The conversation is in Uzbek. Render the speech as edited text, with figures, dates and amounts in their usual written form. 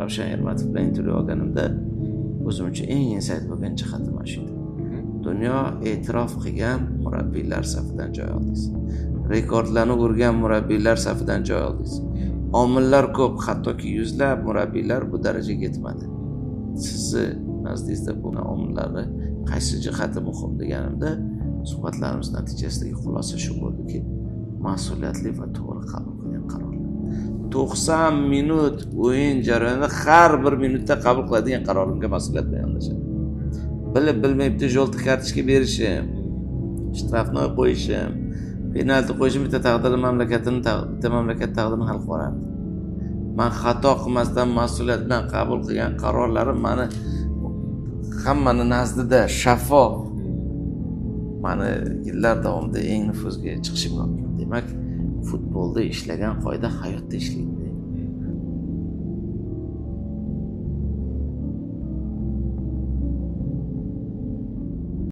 Ravshan Ermatov bilan intervyu olganimda o'zim uchun eng insayt bo'lgan jihati mana shu edi. Dunyo e'tirof qilgan murabbiylar safidan joy oldingiz. Rekordlarni urgan murabbiylar safidan joy oldingiz. Omillar ko'p, hattoki yuzlab murabbiylar bu darajaga yetmadi. Sizni nazdingizda bu omillarni qaysi jihati muhim deganimda, suhbatlarimiz natijasidagi xulosa shu bo'ldiki, mas'uliyatli va to'g'ri qabul qilgan qarorlar. 90 minut o'yin jarayonida har bir minutda qabul qiladigan qarorimga mas'uliyat bilan yondashaman. Bilib bilmayibdi jo'lti kartochka berishim, shtrafnoy qo'yishim, penalti qo'yishim bitta mamlakat taqdirini hal qiladi. Men xato qilmasdan mas'uliyat bilan qabul qilgan qarorlarim meni hammani nazdida shaffof, meni yillar davomida eng nufuzga chiqishimga olgan. Demak, futbolda ishlagan qoida hayotda ishlaydi.